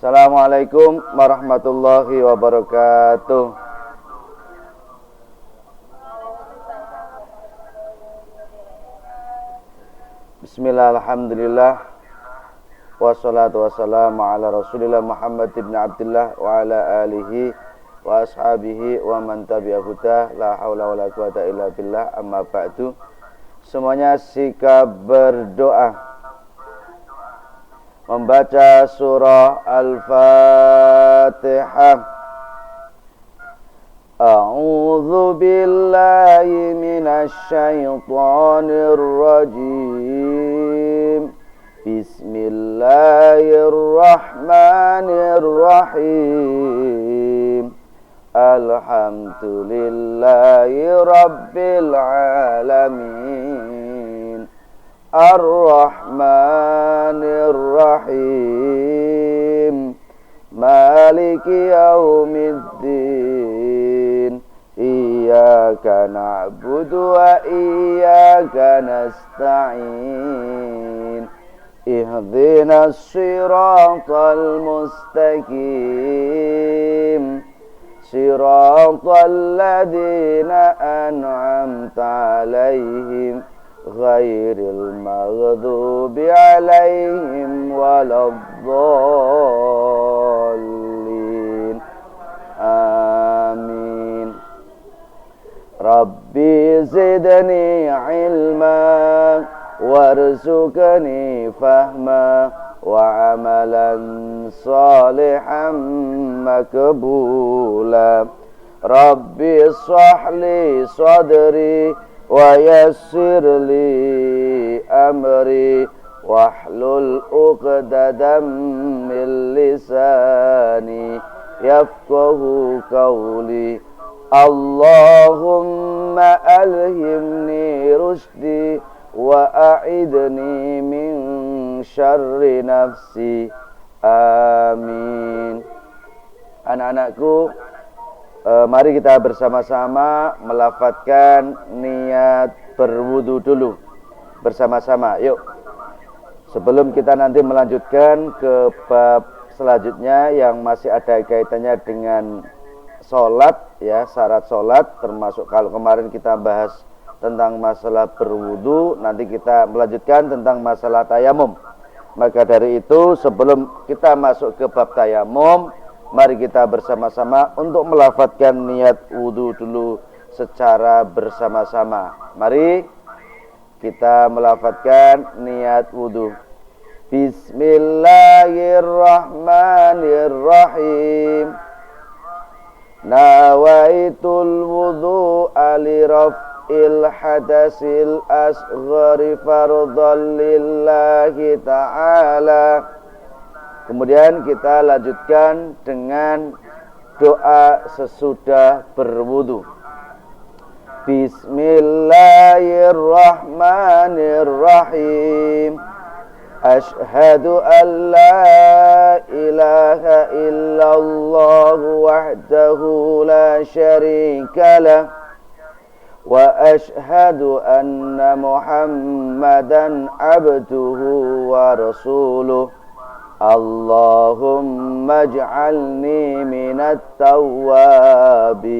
Assalamualaikum warahmatullahi wabarakatuh. Bismillah, alhamdulillah, wassalatu wassalamu ala rasulillah Muhammad ibn Abdullah wa ala alihi wa ashabihi wa man tabi'ahudah. La hawla wa la quwata illa billah, amma ba'du. Semuanya sikap berdoa, membaca surah Al-Fatihah. A'udzu billahi minasy syaithanir rajim. Bismillahirrahmanirrahim. Alhamdulillahi rabbil alamin. Ar-Rahmanir Rahim. Maliki yaumiddin. Iyyaka na'budu wa iyyaka nasta'in. Ihdinas siratal mustaqim. Siratal ladzina an'amta 'alaihim ghairil maghdubi 'alaihim waladdallin. Amin. Rabbi zidni ilma warzuqni fahma wa amalan salihan makbula. Rabbi shrah li sadri wa yassir li amri wahlul 'uqdatam min lisani yafqahu qawli. Allahumma alhimni rushdi wa a'idni min syarri nafsi. Amin. Anak-anakku, mari kita bersama-sama melafadzkan niat berwudu dulu bersama-sama. Yuk, sebelum kita nanti melanjutkan ke bab selanjutnya yang masih ada kaitannya dengan sholat, ya, syarat sholat, termasuk kalau kemarin kita bahas tentang masalah berwudu, nanti kita melanjutkan tentang masalah tayamum. Maka dari itu, sebelum kita masuk ke bab tayamum, mari kita bersama-sama untuk melafadzkan niat wudu dulu secara bersama-sama. Mari kita melafadzkan niat wudu. Bismillahirrahmanirrahim. Nawaitul wudu'a li raf'il hadasil asghari fardhan lillahi ta'ala. Kemudian kita lanjutkan dengan doa sesudah berwudu. Bismillahirrahmanirrahim. Ashhadu an la ilaha illallah wahdahu la syarika lah. Wa ashhadu anna Muhammadan abduhu wa rasuluh. Allahumma ij'alni minat tawwabin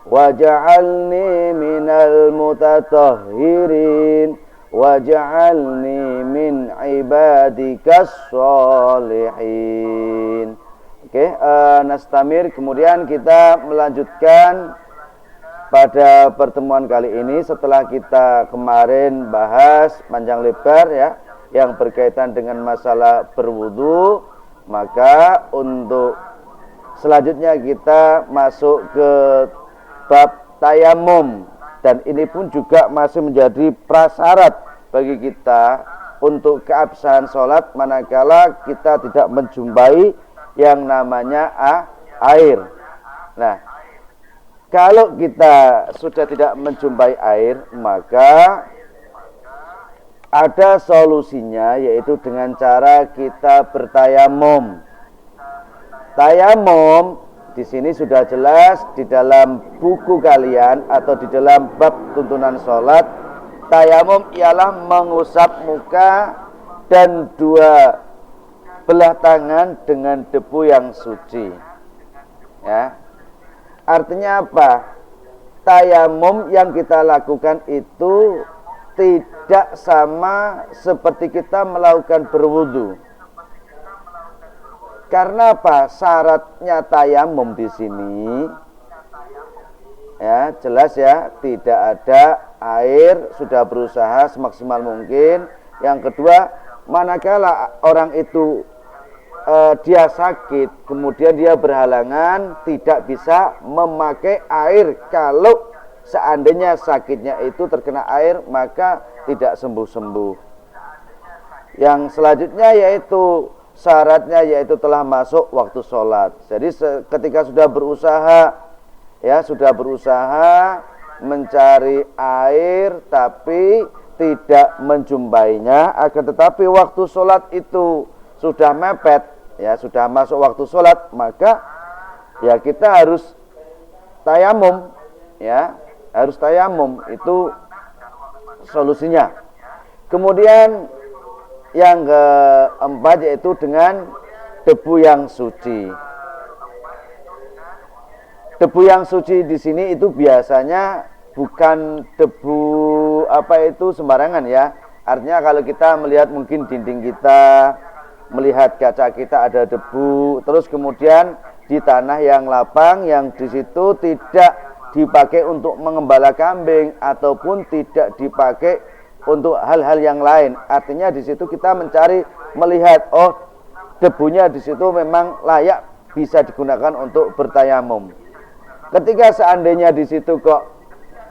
waj'alni minal mutatahhirin waj'alni min ibadikas sholihin. Oke, nastamir. Kemudian kita melanjutkan pada pertemuan kali ini setelah kita kemarin bahas panjang lebar, ya, yang berkaitan dengan masalah berwudu. Maka untuk selanjutnya kita masuk ke bab tayamum, dan ini pun juga masih menjadi prasyarat bagi kita untuk keabsahan sholat manakala kita tidak menjumpai yang namanya air. Nah, kalau kita sudah tidak menjumpai air, maka ada solusinya, yaitu dengan cara kita bertayamum. Tayamum di sini sudah jelas di dalam buku kalian atau di dalam bab tuntunan sholat. Tayamum ialah mengusap muka dan dua belah tangan dengan debu yang suci. Ya. Artinya apa? Tayamum yang kita lakukan itu tidak sama seperti kita melakukan berwudu. Karena apa? Syaratnya tayamum di sini ya jelas ya, tidak ada air, sudah berusaha semaksimal mungkin. Yang kedua, manakala orang itu dia sakit, kemudian dia berhalangan tidak bisa memakai air. Kalau seandainya sakitnya itu terkena air, maka tidak sembuh-sembuh. Yang selanjutnya yaitu syaratnya yaitu telah masuk waktu sholat. Jadi ketika sudah berusaha mencari air tapi tidak menjumpainya, akan tetapi waktu sholat itu sudah mepet, ya sudah masuk waktu sholat, maka ya kita harus tayamum, ya harus tayamum, itu solusinya. Kemudian yang keempat yaitu dengan debu yang suci. Debu yang suci di sini itu biasanya bukan debu sembarangan ya. Artinya kalau kita melihat mungkin dinding kita, melihat kaca kita ada debu, terus kemudian di tanah yang lapang yang di situ tidak dipakai untuk mengembala kambing ataupun tidak dipakai untuk hal-hal yang lain. Artinya di situ kita melihat debunya di situ memang layak bisa digunakan untuk bertayamum. Ketika seandainya di situ kok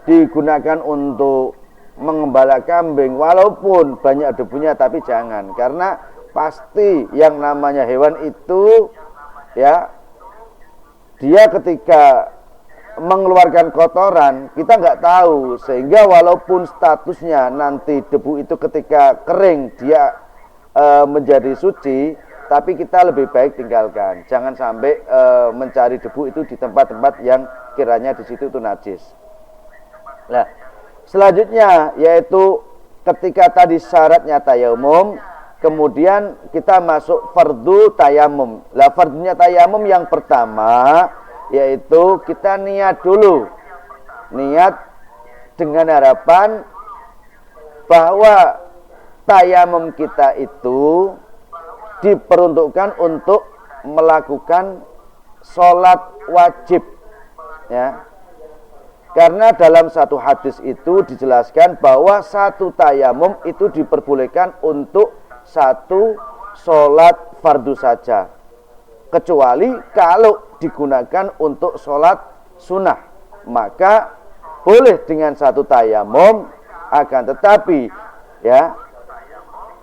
digunakan untuk mengembala kambing, walaupun banyak debunya tapi jangan, karena pasti yang namanya hewan itu ya dia ketika mengeluarkan kotoran kita nggak tahu, sehingga walaupun statusnya nanti debu itu ketika kering dia menjadi suci, tapi kita lebih baik tinggalkan. Jangan sampai mencari debu itu di tempat-tempat yang kiranya di situ itu najis. Nah, selanjutnya yaitu ketika tadi syaratnya tayamum, kemudian kita masuk fardu tayamum. Lah fardunya tayamum yang pertama yaitu kita niat dulu. Niat dengan harapan bahwa tayamum kita itu diperuntukkan untuk melakukan sholat wajib, ya. Karena dalam satu hadis itu dijelaskan bahwa satu tayamum itu diperbolehkan untuk satu sholat fardu saja, kecuali kalau digunakan untuk sholat sunnah, maka boleh dengan satu tayamum. Akan tetapi ya,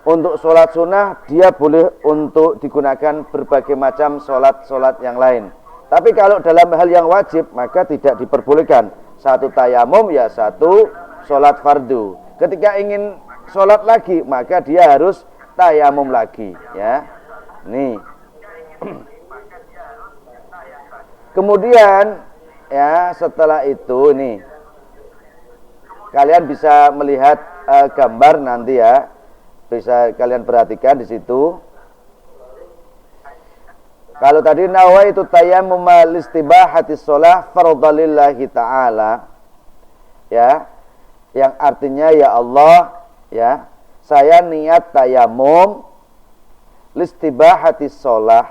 untuk sholat sunnah dia boleh untuk digunakan berbagai macam sholat yang lain. Tapi kalau dalam hal yang wajib maka tidak diperbolehkan. Satu tayamum ya satu sholat fardu. Ketika ingin sholat lagi maka dia harus tayamum lagi, ya. Nih. Kemudian ya setelah itu nih kalian bisa melihat gambar nanti ya. Bisa kalian perhatikan di situ. Kalau tadi nawaitu tayammum listibahati shalah fardhalillahi ta'ala, ya, yang artinya ya Allah, ya, saya niat tayamum listibahati shalah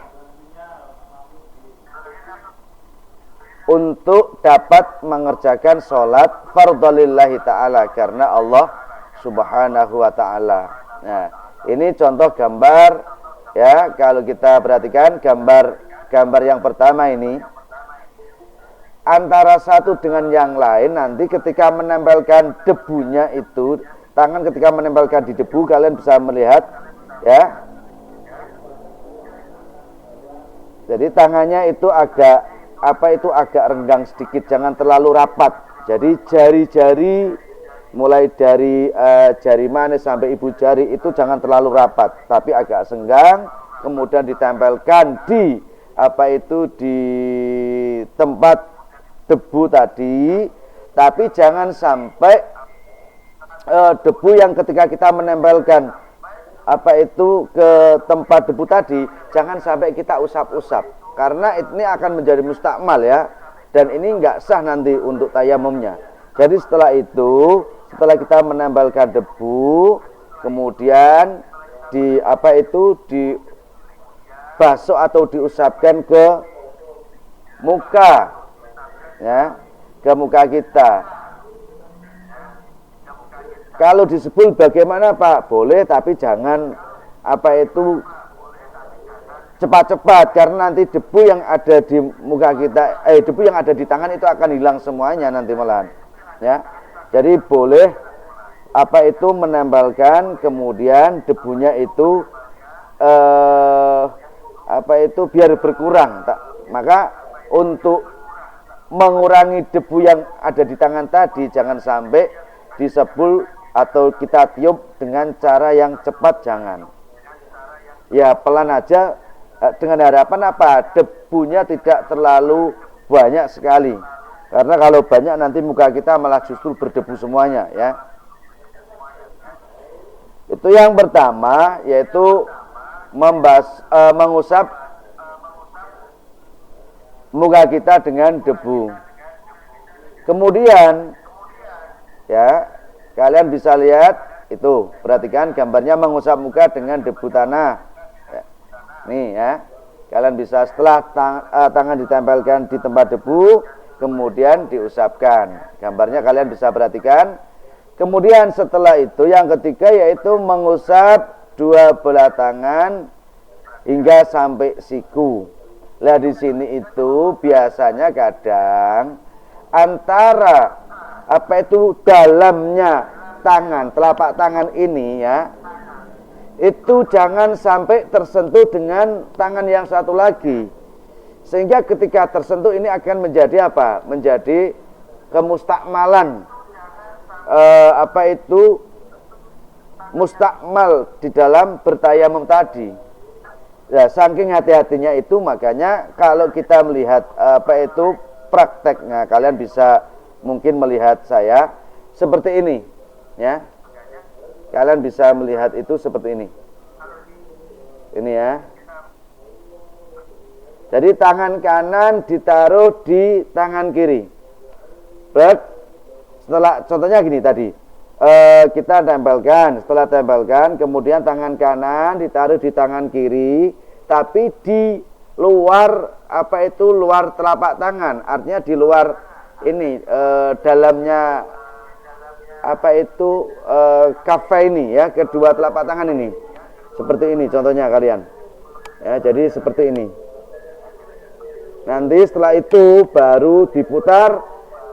untuk dapat mengerjakan sholat fardhalillahi ta'ala, karena Allah subhanahu wa ta'ala. Nah, ini contoh gambar ya. Kalau kita perhatikan gambar yang pertama ini, antara satu dengan yang lain nanti ketika menempelkan debunya itu, tangan ketika menempelkan di debu kalian bisa melihat ya. Jadi tangannya itu agak renggang sedikit, jangan terlalu rapat. Jadi jari-jari mulai dari jari manis sampai ibu jari itu jangan terlalu rapat, tapi agak senggang, kemudian ditempelkan di di tempat debu tadi. Tapi jangan sampai debu yang ketika kita menempelkan ke tempat debu tadi, jangan sampai kita usap-usap, karena ini akan menjadi mustakmal ya, dan ini enggak sah nanti untuk tayamumnya. Jadi setelah setelah kita menempelkan debu, kemudian dibasuh atau diusapkan ke muka, ya, ke muka kita. Kalau disebul bagaimana Pak? Boleh, tapi jangan cepat-cepat, karena nanti debu yang ada di muka kita, debu yang ada di tangan itu akan hilang semuanya nanti malahan. Ya, jadi boleh menempelkan, kemudian debunya itu biar berkurang. Maka untuk mengurangi debu yang ada di tangan tadi, jangan sampai disebul atau kita tiup dengan cara yang cepat, jangan. Ya, pelan aja, dengan harapan debunya tidak terlalu banyak sekali. Karena kalau banyak nanti muka kita malah justru berdebu semuanya, ya. Itu yang pertama, yaitu mengusap muka kita dengan debu. Kemudian, ya, kalian bisa lihat itu, perhatikan gambarnya mengusap muka dengan debu tanah. Ya. Nih ya, kalian bisa setelah tangan ditempelkan di tempat debu, kemudian diusapkan. Gambarnya kalian bisa perhatikan. Kemudian setelah itu yang ketiga yaitu mengusap dua belah tangan hingga sampai siku. Nah di sini itu biasanya kadang antara dalamnya tangan, telapak tangan ini ya, itu jangan sampai tersentuh dengan tangan yang satu lagi, sehingga ketika tersentuh ini akan menjadi menjadi kemustakmalan, mustakmal di dalam bertayamum tadi. Ya, saking hati-hatinya itu, makanya kalau kita melihat prakteknya, kalian bisa mungkin melihat saya seperti ini, ya. Kalian bisa melihat itu seperti ini. Ini ya. Jadi tangan kanan ditaruh di tangan kiri. Setelah contohnya gini tadi, kita tempelkan. Setelah tempelkan, kemudian tangan kanan ditaruh di tangan kiri, tapi di luar luar telapak tangan. Artinya di luar ini dalamnya kafa ini ya, kedua telapak tangan ini. Seperti ini contohnya kalian. Ya, jadi seperti ini. Nanti setelah itu baru diputar,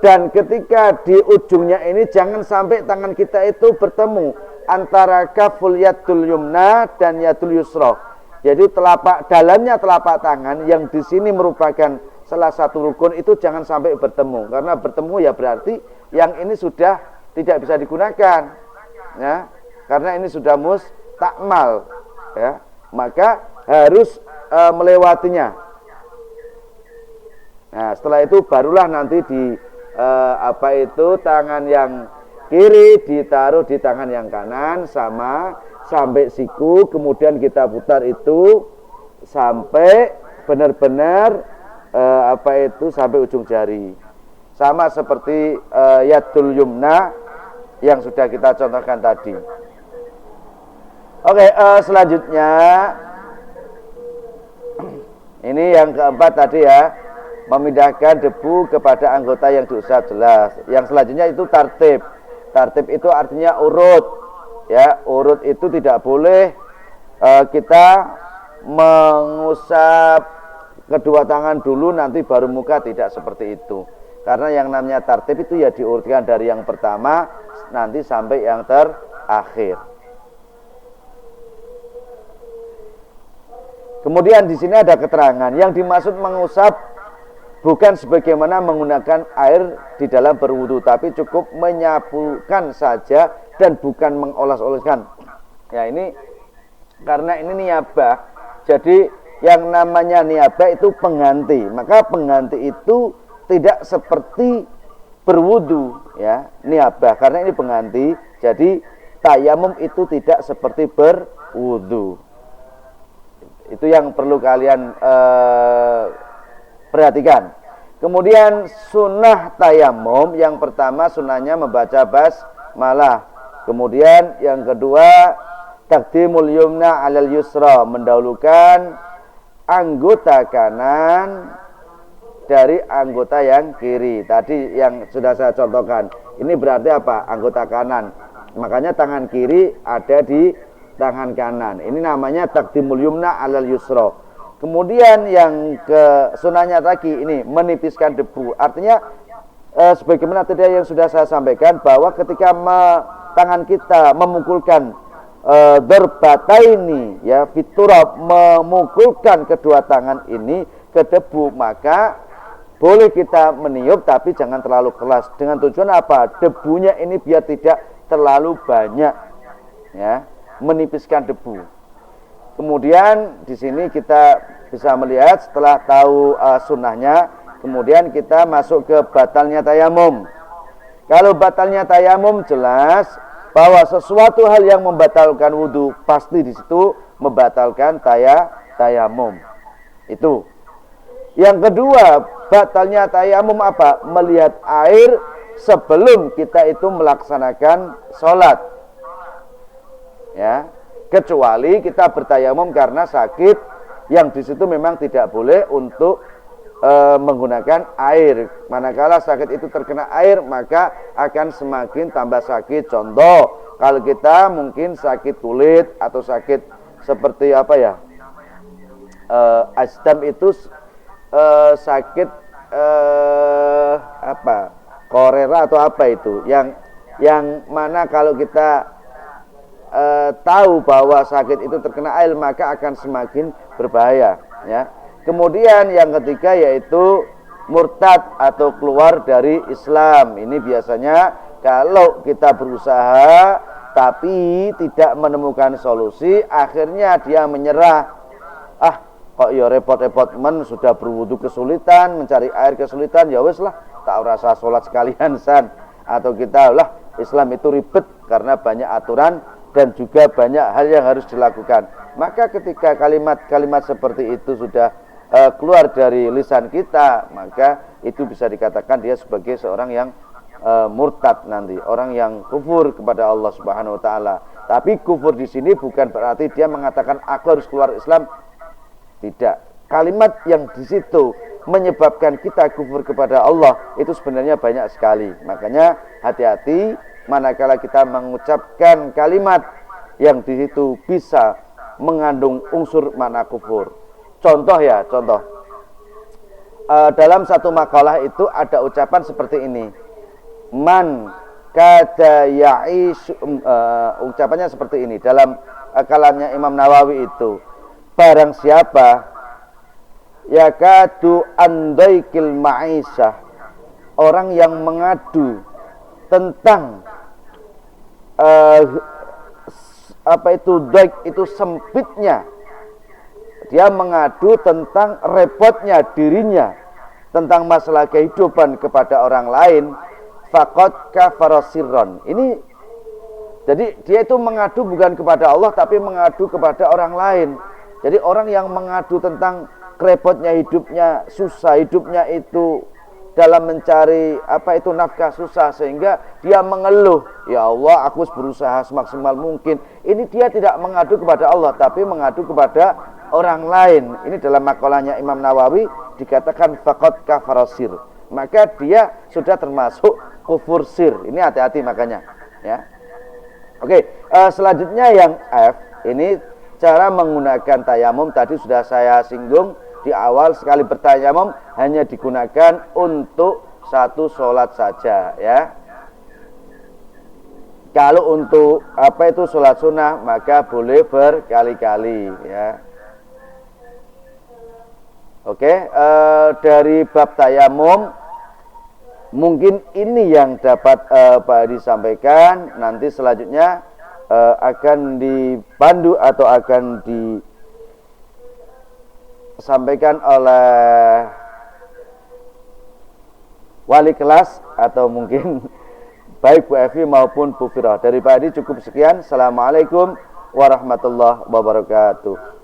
dan ketika di ujungnya ini jangan sampai tangan kita itu bertemu antara kaful yadul yumna dan yadul yusra. Jadi dalamnya telapak tangan yang di sini merupakan salah satu rukun itu jangan sampai bertemu, karena bertemu ya berarti yang ini sudah tidak bisa digunakan, ya, karena ini sudah mustakmal, ya, maka harus melewatinya. Nah, setelah itu barulah nanti tangan yang kiri ditaruh di tangan yang kanan sampai siku, kemudian kita putar itu sampai benar-benar sampai ujung jari. Sama seperti yadul yumna yang sudah kita contohkan tadi. Oke, selanjutnya ini yang keempat tadi ya, memindahkan debu kepada anggota yang diusap, jelas. Yang selanjutnya itu tartib. Tartib itu artinya urut. Ya, urut itu tidak boleh kita mengusap kedua tangan dulu nanti baru muka, tidak seperti itu. Karena yang namanya tartib itu ya diurutkan dari yang pertama nanti sampai yang terakhir. Kemudian di sini ada keterangan yang dimaksud mengusap bukan sebagaimana menggunakan air di dalam berwudu, tapi cukup menyapukan saja dan bukan mengoles-oleskan. Ya, ini karena ini niyabah. Jadi yang namanya niyabah itu pengganti. Maka pengganti itu tidak seperti berwudu, ya, niyabah, karena ini pengganti. Jadi tayamum itu tidak seperti berwudu. Itu yang perlu kalian perhatikan. Kemudian sunnah tayamum, yang pertama sunnahnya membaca basmalah. Kemudian yang kedua, taqdimul yumna 'alal yusra, mendahulukan anggota kanan dari anggota yang kiri. Tadi yang sudah saya contohkan. Ini berarti apa? Anggota kanan. Makanya tangan kiri ada di tangan kanan. Ini namanya taqdimul yumna 'alal yusra. Kemudian yang ke sunahnya tadi ini menipiskan debu. Artinya sebagaimana tadi yang sudah saya sampaikan, bahwa ketika tangan kita memukulkan darbataini ya fiturab, memukulkan kedua tangan ini ke debu, maka boleh kita meniup tapi jangan terlalu keras. Dengan tujuan apa? Debunya ini biar tidak terlalu banyak, ya, menipiskan debu. Kemudian di sini kita bisa melihat setelah tahu sunnahnya, kemudian kita masuk ke batalnya tayamum. Kalau batalnya tayamum, jelas bahwa sesuatu hal yang membatalkan wudu pasti di situ membatalkan tayamum. Itu. Yang kedua, batalnya tayamum apa? Melihat air sebelum kita itu melaksanakan sholat. Ya, kecuali kita bertayamum karena sakit, yang di situ memang tidak boleh untuk menggunakan air. Manakala sakit itu terkena air, maka akan semakin tambah sakit. Contoh, kalau kita mungkin sakit kulit atau sakit seperti apa ya, asam itu sakit apa, kolera atau apa itu, yang mana kalau kita tahu bahwa sakit itu terkena air, maka akan semakin berbahaya, ya. Kemudian yang ketiga yaitu murtad atau keluar dari Islam. Ini biasanya kalau kita berusaha tapi tidak menemukan solusi, akhirnya dia menyerah. Kok ya repot-repot men, sudah berwudu kesulitan, mencari air kesulitan, ya wis lah, tak rasa sholat sekalian san. Atau kita lah, Islam itu ribet karena banyak aturan dan juga banyak hal yang harus dilakukan. Maka ketika kalimat-kalimat seperti itu sudah keluar dari lisan kita, maka itu bisa dikatakan dia sebagai seorang yang murtad nanti, orang yang kufur kepada Allah Subhanahu wa taala. Tapi kufur di sini bukan berarti dia mengatakan aku harus keluar Islam. Tidak. Kalimat yang di situ menyebabkan kita kufur kepada Allah itu sebenarnya banyak sekali. Makanya hati-hati manakala kita mengucapkan kalimat yang di situ bisa mengandung unsur makna kufur. Contoh, dalam satu makalah itu ada ucapan seperti ini. Man kada ya'ish, ucapannya seperti ini dalam kalamnya Imam Nawawi itu. Barang siapa yakadu andaikil ma'isyah, orang yang mengadu tentang apa itu daik, itu sempitnya, dia mengadu tentang repotnya dirinya tentang masalah kehidupan kepada orang lain, faqad kafara sirron. Ini jadi dia itu mengadu bukan kepada Allah tapi mengadu kepada orang lain. Jadi orang yang mengadu tentang repotnya hidupnya, susah hidupnya itu dalam mencari apa itu nafkah susah, sehingga dia mengeluh, ya Allah aku berusaha semaksimal mungkin. Ini dia tidak mengadu kepada Allah tapi mengadu kepada orang lain. Ini dalam makalahnya Imam Nawawi dikatakan faqad kafara sir. Maka dia sudah termasuk kufur sir. Ini hati-hati makanya, ya. Oke, selanjutnya yang F, ini cara menggunakan tayamum. Tadi sudah saya singgung di awal, sekali bertayamum hanya digunakan untuk satu sholat saja, ya. Kalau untuk apa itu sholat sunnah maka boleh berkali-kali, ya. Oke, dari bab tayamum mungkin ini yang dapat Pak Hadi sampaikan. Nanti selanjutnya akan dipandu atau akan disampaikan oleh wali kelas atau mungkin baik Bu Evi maupun Bu Firah. Dari Pak Edi cukup sekian. Assalamualaikum warahmatullahi wabarakatuh.